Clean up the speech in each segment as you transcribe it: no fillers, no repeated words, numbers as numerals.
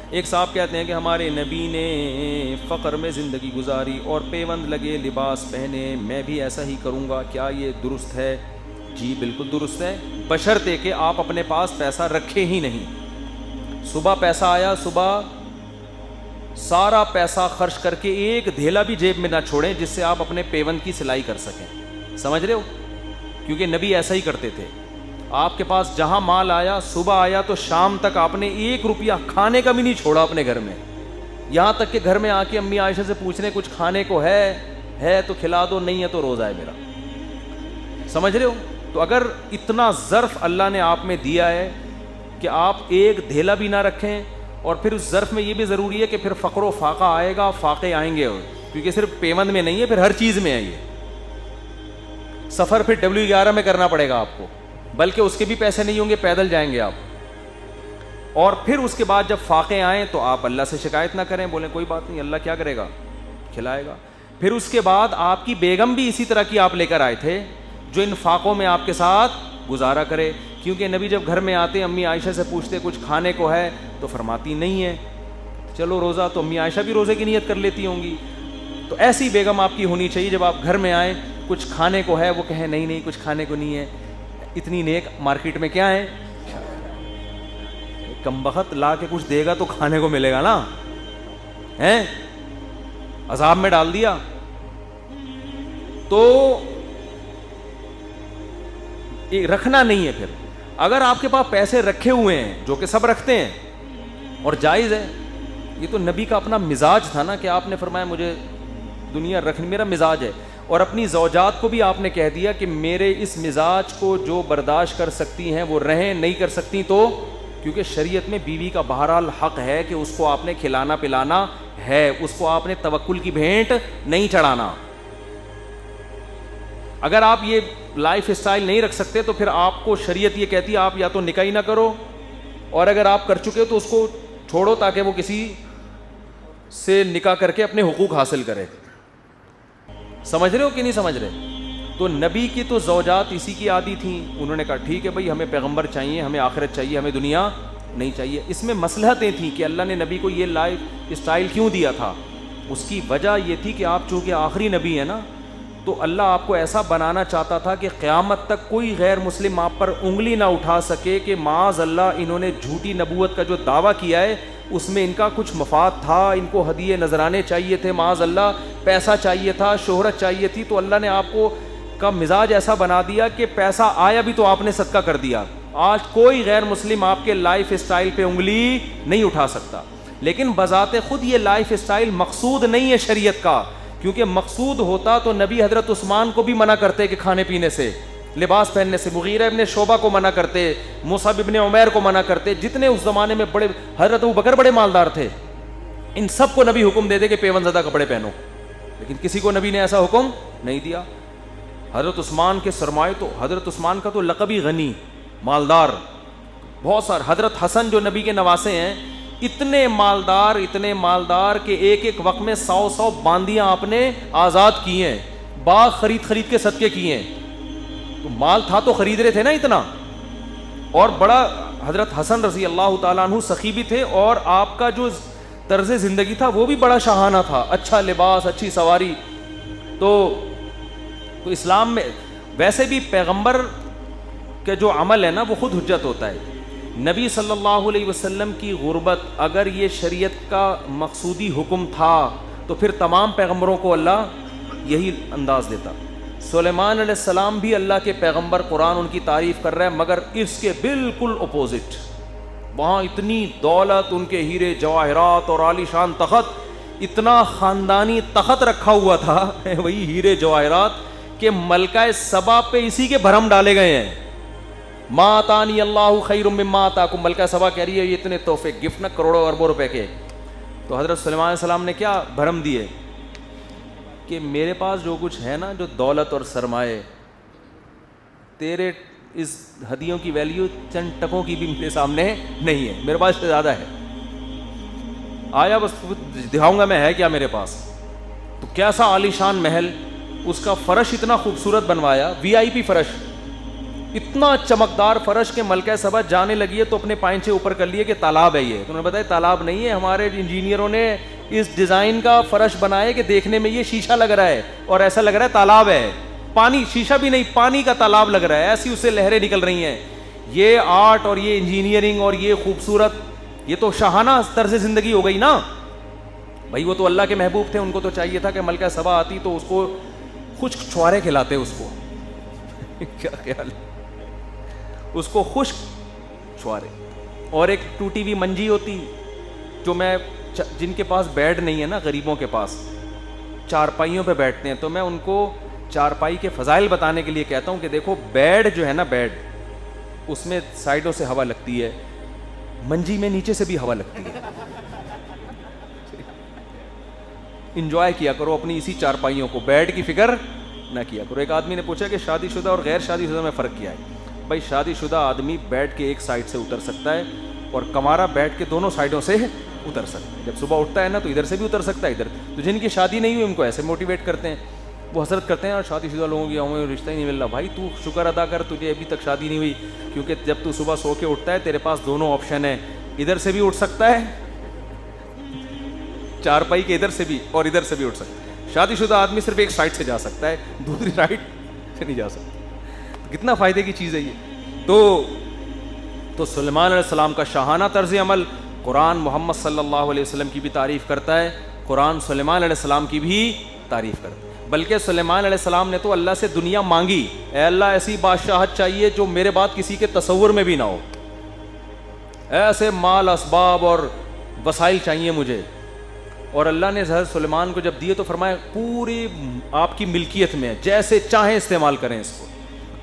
ایک صاحب کہتے ہیں کہ ہمارے نبی نے فقر میں زندگی گزاری اور پیوند لگے لباس پہنے، میں بھی ایسا ہی کروں گا، کیا یہ درست ہے؟ جی بالکل درست ہے، بشرطے کہ آپ اپنے پاس پیسہ رکھے ہی نہیں۔ صبح پیسہ آیا، صبح سارا پیسہ خرچ کر کے ایک دھیلا بھی جیب میں نہ چھوڑیں جس سے آپ اپنے پیوند کی سلائی کر سکیں۔ سمجھ رہے ہو؟ کیونکہ نبی ایسا ہی کرتے تھے، آپ کے پاس جہاں مال آیا، صبح آیا تو شام تک آپ نے 1 روپیہ کھانے کا بھی نہیں چھوڑا اپنے گھر میں، یہاں تک کہ گھر میں آ کے امی عائشہ سے پوچھ رہے کچھ کھانے کو ہے تو کھلا دو، نہیں ہے تو روزہ ہے میرا۔ سمجھ رہے ہو؟ تو اگر اتنا ظرف اللہ نے آپ میں دیا ہے کہ آپ ایک دھیلا بھی نہ رکھیں، اور پھر اس ظرف میں یہ بھی ضروری ہے کہ پھر فقر و فاقہ آئے گا، فاقے آئیں گے، کیونکہ صرف پیوند میں نہیں ہے، پھر ہر چیز میں ہے۔ یہ سفر پھر W11 میں کرنا پڑے گا آپ کو، بلکہ اس کے بھی پیسے نہیں ہوں گے، پیدل جائیں گے آپ۔ اور پھر اس کے بعد جب فاقے آئیں تو آپ اللہ سے شکایت نہ کریں، بولیں کوئی بات نہیں، اللہ کیا کرے گا، کھلائے گا۔ پھر اس کے بعد آپ کی بیگم بھی اسی طرح کی آپ لے کر آئے تھے جو ان فاقوں میں آپ کے ساتھ گزارا کرے، کیونکہ نبی جب گھر میں آتے امی عائشہ سے پوچھتے کچھ کھانے کو ہے تو فرماتی نہیں ہے، چلو روزہ، تو امی عائشہ بھی روزے کی نیت کر لیتی ہوں گی۔ تو ایسی بیگم آپ کی ہونی چاہیے، جب آپ گھر میں آئیں کچھ کھانے کو ہے وہ کہیں نہیں کچھ کھانے کو نہیں ہے، اتنی نیک مارکیٹ میں کیا ہے، کمبخت لا کے کچھ دے گا تو کھانے کو ملے گا نا، ہیں عذاب میں ڈال دیا۔ تو رکھنا نہیں ہے۔ پھر اگر آپ کے پاس پیسے رکھے ہوئے ہیں، جو کہ سب رکھتے ہیں اور جائز ہے، یہ تو نبی کا اپنا مزاج تھا نا کہ آپ نے فرمایا مجھے دنیا رکھنی، میرا مزاج ہے، اور اپنی زوجات کو بھی آپ نے کہہ دیا کہ میرے اس مزاج کو جو برداشت کر سکتی ہیں وہ رہیں، نہیں کر سکتی تو، کیونکہ شریعت میں بیوی کا بہرحال حق ہے کہ اس کو آپ نے کھلانا پلانا ہے، اس کو آپ نے توکل کی بھینٹ نہیں چڑھانا۔ اگر آپ یہ لائف اسٹائل نہیں رکھ سکتے تو پھر آپ کو شریعت یہ کہتی ہے آپ یا تو نکاح ہی نہ کرو، اور اگر آپ کر چکے تو اس کو چھوڑو تاکہ وہ کسی سے نکاح کر کے اپنے حقوق حاصل کرے۔ سمجھ رہے ہو کہ نہیں سمجھ رہے؟ تو نبی کی تو زوجات اسی کی عادی تھیں، انہوں نے کہا ٹھیک ہے بھائی، ہمیں پیغمبر چاہیے، ہمیں آخرت چاہیے، ہمیں دنیا نہیں چاہیے۔ اس میں مصلحتیں تھیں کہ اللہ نے نبی کو یہ لائف اسٹائل کیوں دیا تھا، اس کی وجہ یہ تھی کہ آپ چونکہ آخری نبی ہیں نا، تو اللہ آپ کو ایسا بنانا چاہتا تھا کہ قیامت تک کوئی غیر مسلم آپ پر انگلی نہ اٹھا سکے کہ معاذ اللہ انہوں نے جھوٹی نبوت کا جو دعویٰ کیا ہے اس میں ان کا کچھ مفاد تھا، ان کو ہدیے نذرانے چاہیے تھے، معاذ اللہ پیسہ چاہیے تھا، شہرت چاہیے تھی، تو اللہ نے آپ کو کا مزاج ایسا بنا دیا کہ پیسہ آیا بھی تو آپ نے صدقہ کر دیا۔ آج کوئی غیر مسلم آپ کے لائف اسٹائل پہ انگلی نہیں اٹھا سکتا، لیکن بذات خود یہ لائف اسٹائل مقصود نہیں ہے شریعت کا، کیونکہ مقصود ہوتا تو نبی حضرت عثمان کو بھی منع کرتے کہ کھانے پینے سے، لباس پہننے سے، مغیرہ ابن شعبہ کو منع کرتے، مصعب ابن عمیر کو منع کرتے، جتنے اس زمانے میں بڑے، حضرت ابوبکر بڑے مالدار تھے، ان سب کو نبی حکم دے دے کہ پیوند زدہ کپڑے پہنو، لیکن کسی کو نبی نے ایسا حکم نہیں دیا۔ حضرت عثمان کے سرمایہ، تو حضرت عثمان کا تو لقب ہی غنی، مالدار، بہت سارے۔ حضرت حسن جو نبی کے نواسے ہیں، اتنے مالدار کہ ایک ایک وقت میں 100 باندیاں آپ نے آزاد کی ہیں، باغ خرید کے صدقے کیے ہیں، تو مال تھا تو خرید رہے تھے نا اتنا۔ اور بڑا حضرت حسن رضی اللہ تعالیٰ عنہ سخی بھی تھے، اور آپ کا جو طرز زندگی تھا وہ بھی بڑا شاہانہ تھا، اچھا لباس، اچھی سواری۔ تو اسلام میں ویسے بھی پیغمبر کے جو عمل ہے نا وہ خود حجت ہوتا ہے۔ نبی صلی اللہ علیہ وسلم کی غربت اگر یہ شریعت کا مقصودی حکم تھا تو پھر تمام پیغمبروں کو اللہ یہی انداز دیتا۔ سلیمان علیہ السلام بھی اللہ کے پیغمبر، قرآن ان کی تعریف کر رہا ہے، مگر اس کے بالکل اپوزٹ، وہاں اتنی دولت، ان کے ہیرے جواہرات اور عالی شان تخت، اتنا خاندانی تخت رکھا ہوا تھا وہی ہیرے جواہرات کہ ملکہ سبا پہ اسی کے بھرم ڈالے گئے ہیں۔ ما آتانی اللہ خیر مما آتاکم، ملکہ سبا کہہ رہی ہے یہ اتنے تحفے گفٹ نہ کروڑوں اربوں روپے کے، تو حضرت سلیمان علیہ السلام نے کیا بھرم دیے کہ میرے پاس جو کچھ ہے نا، جو دولت اور سرمائے، تیرے اس ہدیوں کی ویلیو چند ٹکوں کی بھی میرے سامنے نہیں ہے، میرے پاس سے زیادہ ہے، آیا بس دکھاؤں گا میں ہے کیا میرے پاس۔ تو کیسا عالی شان محل، اس کا فرش اتنا خوبصورت بنوایا، VIP فرش، اتنا چمکدار فرش کے ملکہ سبا جانے لگی ہے تو اپنے پائنچے اوپر کر لیے کہ تالاب ہے یہ. تو انہوں نے بتایا تالاب نہیں ہے, ہمارے انجینئروں نے اس ڈیزائن کا فرش بنایا کہ دیکھنے میں یہ شیشہ لگ رہا ہے اور ایسا لگ رہا ہے تالاب ہے, پانی, شیشہ بھی نہیں, پانی کا تالاب لگ رہا ہے, ایسی اس سے لہریں نکل رہی ہیں. یہ آرٹ اور یہ انجینئرنگ اور یہ خوبصورت, یہ تو شاہانہ طرز زندگی ہو گئی نا بھائی. وہ تو اللہ کے محبوب تھے, ان کو تو چاہیے تھا کہ ملکہ سبا آتی تو اس کو خشک چھوارے کھلاتے, اس کو کیا خیال ہے, اس کو خشک چھوارے. اور ایک ٹوٹی ہوئی منجی ہوتی جو میں, جن کے پاس بیڈ نہیں ہے نا, غریبوں کے پاس چارپائیوں پہ بیٹھتے ہیں, تو میں ان کو چارپائی کے فضائل بتانے کے لیے کہتا ہوں کہ دیکھو بیڈ جو ہے نا, بیڈ اس میں سائڈوں سے ہوا لگتی ہے, منجی میں نیچے سے بھی ہوا لگتی ہے. انجوائے کیا کرو اپنی اسی چارپائیوں کو, بیڈ کی فکر نہ کیا کرو. ایک آدمی نے پوچھا کہ شادی شدہ اور غیر شادی شدہ میں فرق کیا ہے؟ بھائی شادی شدہ آدمی بیڈ کے ایک سائڈ سے اتر سکتا ہے اور کمارا بیڈ کے دونوں سائڈوں سے اتر سکتا ہے. جب صبح اٹھتا ہے نا تو ادھر سے بھی اتر سکتا ہے, ادھر. تو جن کی شادی نہیں ہوئی ان کو ایسے موٹیویٹ کرتے ہیں, وہ حسرت کرتے ہیں اور شادی شدہ لوگوں کی ہمیں رشتہ ہی نہیں مل رہا. بھائی تو شکر ادا کر تجھے ابھی تک شادی نہیں ہوئی, کیونکہ جب تو صبح سو کے اٹھتا ہے تیرے پاس دونوں آپشن ہیں, ادھر سے بھی اٹھ سکتا ہے چارپائی کے ادھر سے بھی اور ادھر سے بھی اٹھ سکتا ہے. شادی شدہ آدمی صرف ایک سائڈ سے جا سکتا ہے, دوسری سائڈ سے نہیں جا سکتا. کتنا فائدے کی چیز ہے یہ. تو سلیمان علیہ السلام کا شاہانہ طرز عمل قرآن محمد صلی اللہ علیہ وسلم کی بھی تعریف کرتا ہے, قرآن سلیمان علیہ السلام کی بھی تعریف کرتا ہے. بلکہ سلیمان علیہ السلام نے تو اللہ سے دنیا مانگی, اے اللہ ایسی بادشاہت چاہیے جو میرے بعد کسی کے تصور میں بھی نہ ہو, ایسے مال اسباب اور وسائل چاہیے مجھے. اور اللہ نے حضرت سلیمان کو جب دیے تو فرمایا پوری آپ کی ملکیت میں, جیسے چاہیں استعمال کریں اس کو.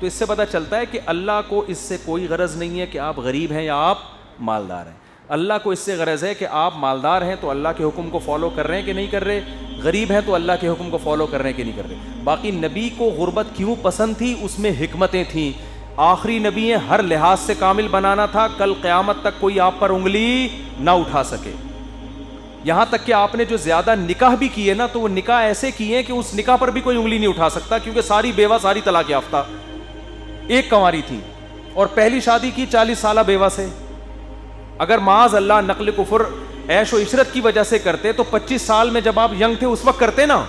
تو اس سے پتہ چلتا ہے کہ اللہ کو اس سے کوئی غرض نہیں ہے کہ آپ غریب ہیں یا آپ مالدار ہیں. اللہ کو اس سے غرض ہے کہ آپ مالدار ہیں تو اللہ کے حکم کو فالو کر رہے ہیں کہ نہیں کر رہے, غریب ہیں تو اللہ کے حکم کو فالو کر رہے ہیں کہ نہیں کر رہے. باقی نبی کو غربت کیوں پسند تھی, اس میں حکمتیں تھیں. آخری نبی ہیں, ہر لحاظ سے کامل بنانا تھا, کل قیامت تک کوئی آپ پر انگلی نہ اٹھا سکے. یہاں تک کہ آپ نے جو زیادہ نکاح بھی کیے نا, تو وہ نکاح ایسے کیے کہ اس نکاح پر بھی کوئی انگلی نہیں اٹھا سکتا, کیونکہ ساری بیوہ ساری طلاق یافتہ, ایک کنواری تھی اور پہلی شادی کی 40 سالہ بیوہ سے. اگر معاذ اللہ نقل کفر عیش و عشرت کی وجہ سے کرتے تو 25 سال میں جب آپ ینگ تھے اس وقت کرتے نا,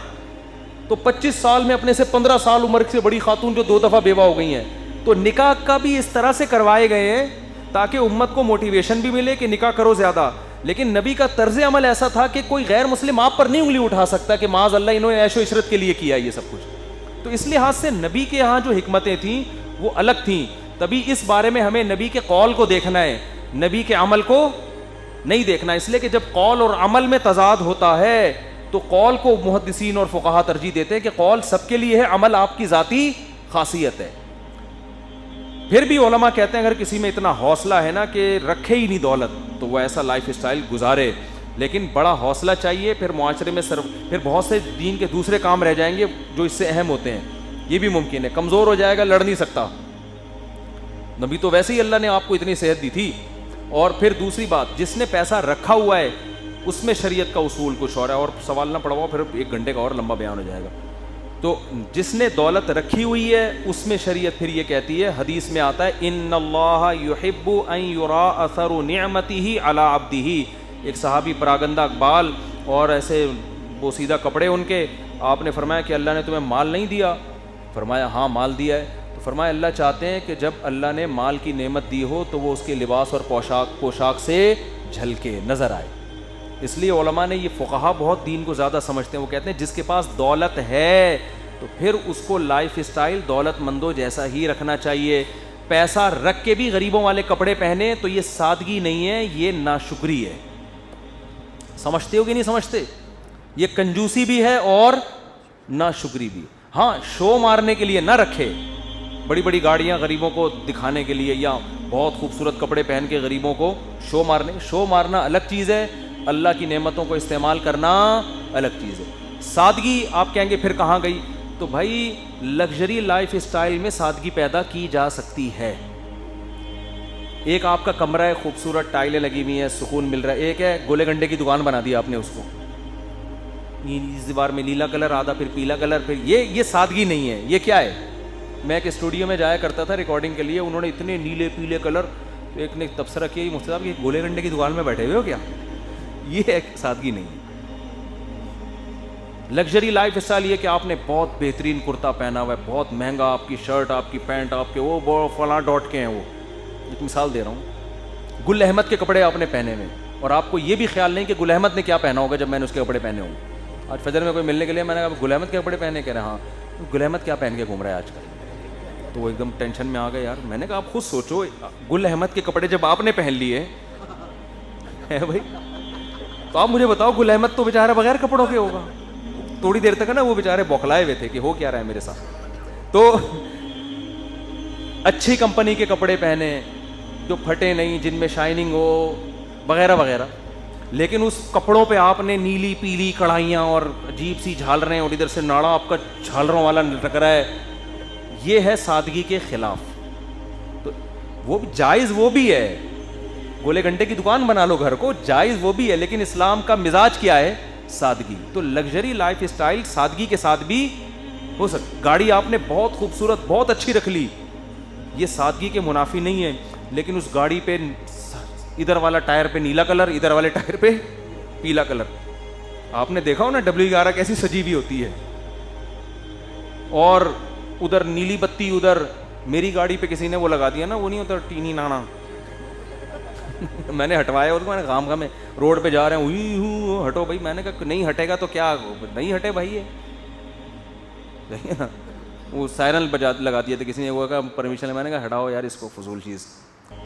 تو 25 سال میں اپنے سے 15 سال عمر سے بڑی خاتون جو 2 دفعہ بیوہ ہو گئی ہیں, تو نکاح کا بھی اس طرح سے کروائے گئے ہیں تاکہ امت کو موٹیویشن بھی ملے کہ نکاح کرو زیادہ. لیکن نبی کا طرز عمل ایسا تھا کہ کوئی غیر مسلم آپ پر نہیں انگلی اٹھا سکتا کہ معاذ اللہ انہوں نے عیش و عشرت کے لیے کیا یہ سب کچھ. تو اس لحاظ سے نبی کے یہاں جو حکمتیں تھیں وہ الگ تھیں. تبھی اس بارے میں ہمیں نبی کے قول کو دیکھنا ہے, نبی کے عمل کو نہیں دیکھنا. اس لیے کہ جب قول اور عمل میں تضاد ہوتا ہے تو قول کو محدثین اور فقہا ترجیح دیتے ہیں کہ قول سب کے لیے ہے, عمل آپ کی ذاتی خاصیت ہے. پھر بھی علماء کہتے ہیں اگر کسی میں اتنا حوصلہ ہے نا کہ رکھے ہی نہیں دولت تو وہ ایسا لائف اسٹائل گزارے, لیکن بڑا حوصلہ چاہیے. پھر معاشرے میں پھر بہت سے دین کے دوسرے کام رہ جائیں گے جو اس سے اہم ہوتے ہیں, یہ بھی ممکن ہے. کمزور ہو جائے گا, لڑ نہیں سکتا. نبی تو ویسے ہی اللہ نے آپ کو اتنی صحت دی تھی. اور پھر دوسری بات, جس نے پیسہ رکھا ہوا ہے اس میں شریعت کا اصول کچھ اور ہے, اور سوال نہ پڑواؤ پھر 1 گھنٹے کا اور لمبا بیان ہو جائے گا. تو جس نے دولت رکھی ہوئی ہے اس میں شریعت پھر یہ کہتی ہے, حدیث میں آتا ہے ان اللہ یحب ان یرا اثر نعمتہ علی عبدہ. ایک صحابی پراگندہ اقبال اور ایسے بوسیدہ کپڑے ان کے, آپ نے فرمایا کہ اللہ نے تمہیں مال نہیں دیا؟ فرمایا ہاں مال دیا ہے. تو فرمایا اللہ چاہتے ہیں کہ جب اللہ نے مال کی نعمت دی ہو تو وہ اس کے لباس اور پوشاک سے جھلکے نظر آئے. اس لیے علماء نے یہ فقہا بہت دین کو زیادہ سمجھتے ہیں, وہ کہتے ہیں جس کے پاس دولت ہے تو پھر اس کو لائف اسٹائل دولت مندوں جیسا ہی رکھنا چاہیے. پیسہ رکھ کے بھی غریبوں والے کپڑے پہنے تو یہ سادگی نہیں ہے, یہ ناشکری ہے. سمجھتے ہو کہ نہیں سمجھتے؟ یہ کنجوسی بھی ہے اور ناشکری بھی. ہاں شو مارنے کے لیے نہ رکھے, بڑی بڑی گاڑیاں غریبوں کو دکھانے کے لیے یا بہت خوبصورت کپڑے پہن کے غریبوں کو شو مارنا الگ چیز ہے, اللہ کی نعمتوں کو استعمال کرنا الگ چیز ہے. سادگی آپ کہیں گے پھر کہاں گئی؟ تو بھائی لگژری لائف اسٹائل میں سادگی پیدا کی جا سکتی ہے. ایک آپ کا کمرہ ہے, خوبصورت ٹائلیں لگی ہوئی ہیں, سکون مل رہا ہے. ایک ہے گولے گنڈے کی دکان بنا دی آپ نے اس کو, اس دیوار میں نیلا کلر, آدھا پھر پیلا کلر, پھر یہ سادگی نہیں ہے. یہ کیا ہے؟ میں ایک اسٹوڈیو میں جایا کرتا تھا ریکارڈنگ کے لیے, انہوں نے اتنے نیلے پیلے کلر, تو ایک نے تبصرہ کیا مفتی صاحب یہ گولے گنڈے کی دکان میں بیٹھے ہوئے ہو کیا؟ یہ ایک سادگی نہیں ہے. لگژری لائف اسٹائل یہ کہ آپ نے بہت بہترین کرتا پہنا ہوا ہے, بہت مہنگا, آپ کی شرٹ, آپ کی پینٹ, آپ کے وہ فلاں ڈاٹ کے ہیں, وہ ایک مثال دے رہا ہوں, گل احمد کے کپڑے آپ نے پہنے ہوئے, اور آپ کو یہ بھی خیال نہیں کہ گل احمد نے کیا پہنا ہوگا جب میں نے اس کے کپڑے پہنے ہوں. آج فجر میں کوئی ملنے کے لیے میں نے کہا گل احمد کے کپڑے پہنے, کہہ رہے ہاں گل احمد کیا پہن کے گھوم رہا ہے آج کل. تو وہ ایک دم ٹینشن میں آ گئے یار. میں نے کہا آپ خود سوچو, گل احمد کے کپڑے جب آپ نے پہن لیے ہیں بھائی, تو آپ مجھے بتاؤ گل احمد تو بیچارہ بغیر کپڑوں کے ہوگا. تھوڑی دیر تک ہے نا وہ بیچارے بوکھلائے ہوئے تھے کہ ہو کیا رہا ہے میرے ساتھ. تو اچھی کمپنی کے کپڑے پہنے جو پھٹے نہیں, جن میں شائننگ ہو وغیرہ وغیرہ, لیکن اس کپڑوں پہ آپ نے نیلی پیلی کڑھائیاں اور عجیب سی جھالریں, اور ادھر سے ناڑا آپ کا جھالروں والا لٹک رہا ہے, یہ ہے سادگی کے خلاف. تو وہ جائز وہ بھی ہے, گولے گھنٹے کی دکان بنا لو گھر کو, جائز وہ بھی ہے, لیکن اسلام کا مزاج کیا ہے؟ سادگی. تو لگژری لائف اسٹائل سادگی کے ساتھ بھی ہو سکتا. گاڑی آپ نے بہت خوبصورت بہت اچھی رکھ لی, یہ سادگی کے منافی نہیں ہے, لیکن اس گاڑی پہ ادھر والا ٹائر پہ نیلا کلر, ادھر والے ٹائر پہ پیلا کلر. آپ نے دیکھا ہو نا W11 کیسی سجی ہوئی ہوتی ہے, اور ادھر نیلی بتی, ادھر میری گاڑی پہ کسی نے وہ لگا دیا نا, وہ نہیں ہوتا ٹینی نانا, میں نے ہٹوایا اس کو, میں نے غام میں روڈ پہ جا رہے ہیں ہٹو بھائی, میں نے کہا نہیں ہٹے گا تو کیا, نہیں ہٹے بھائی, یہ وہ سائرن بجا لگا دیا تھا کسی نے, وہ کہا پرمیشن ہے, میں نے کہا ہٹاؤ یار اس کو, فضول چیز.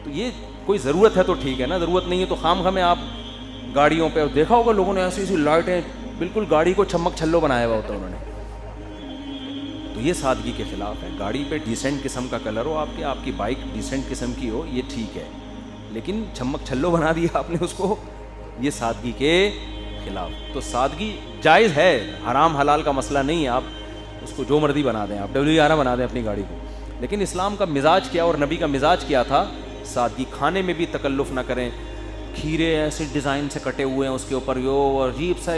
تو یہ کوئی ضرورت ہے تو ٹھیک ہے نا, ضرورت نہیں ہے تو خام خواہ میں آپ گاڑیوں پہ دیکھا ہوگا لوگوں نے ایسی ایسی لائٹیں, بالکل گاڑی کو چمک چھلو بنایا ہوا ہوتا ہے انہوں نے. تو یہ سادگی کے خلاف ہے. گاڑی پہ ڈیسنٹ قسم کا کلر ہو, آپ کی بائک ڈیسنٹ قسم کی ہو, یہ ٹھیک ہے, لیکن چمک چھلو بنا دیا آپ نے اس کو, یہ سادگی کے خلاف. تو سادگی جائز ہے, حرام حلال کا مسئلہ نہیں ہے, آپ اس کو جو مرضی بنا دیں, آپ W11 بنا دیں اپنی گاڑی کو, لیکن اسلام کا مزاج کیا اور نبی کا مزاج کیا تھا؟ سادگی. کھانے میں بھی تکلف نہ کریں, کھیرے ایسے ڈیزائن سے کٹے ہوئے ہیں اس کے اوپر, یہ عجیب سا,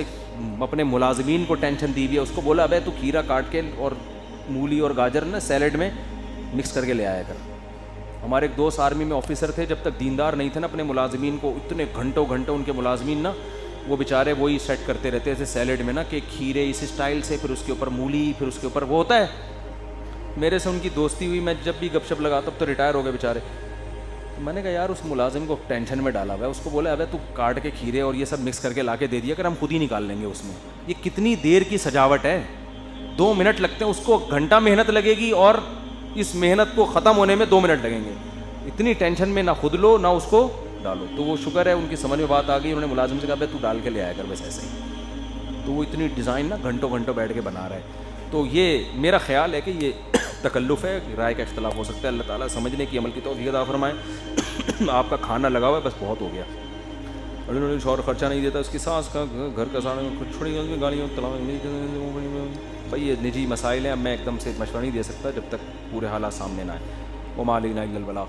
اپنے ملازمین کو ٹینشن دی ہوئی ہے, اس کو بولا ابے تو کھیرا کاٹ کے اور مولی اور گاجر نا سیلڈ میں مکس کر کے لے آیا کر. ہمارے ایک دوست آرمی میں آفیسر تھے, جب تک دیندار نہیں تھے نا اپنے ملازمین کو, اتنے گھنٹوں ان کے ملازمین نا وہ بیچارے وہی سیٹ کرتے رہتے ایسے سیلڈ میں نا, کہ کھیرے اس اسٹائل سے, پھر اس کے اوپر مولی, پھر اس کے اوپر وہ ہوتا ہے. میرے سے ان کی دوستی ہوئی, میں جب بھی گپ شپ لگاتا اب تو ریٹائر ہو گئے بیچارے. تو میں نے کہا یار اس ملازم کو ٹینشن میں ڈالا ہوا ہے, اس کو بولا ابے تو کاٹ کے کھیرے اور یہ سب مکس کر کے لا کے دے دیا کر, ہم خود ہی نکال لیں گے اس میں. یہ کتنی دیر کی سجاوٹ ہے, 2 منٹ لگتے ہیں, اس کو گھنٹہ محنت لگے گی, اور اس محنت کو ختم ہونے میں 2 منٹ لگیں گے. اتنی ٹینشن میں نہ خود لو نہ اس کو ڈالو. تو وہ شکر ہے ان کی سمجھ میں بات آ گئی, انہوں نے ملازم سے کہا بھائی تو ڈال کے لے آیا کر بس ایسے ہی. تو وہ اتنی ڈیزائن نا گھنٹوں بیٹھ کے بنا رہا ہے. تو یہ میرا خیال ہے کہ یہ تکلف ہے, رائے کا اختلاف ہو سکتا ہے, اللہ تعالیٰ سمجھنے کی عمل کی توفیق عطا فرمائے. آپ کا کھانا لگا ہوا ہے بس بہت ہو گیا, شوہر خرچہ نہیں دیتا, اس کی ساس کا گھر کا سارا چھوڑی گاڑیوں بھائی, یہ نجی مسائل ہیں, اب میں ایک دم سے مشورہ نہیں دے سکتا جب تک پورے حالات سامنے نہ آئے. وما علینا الا البلاغ.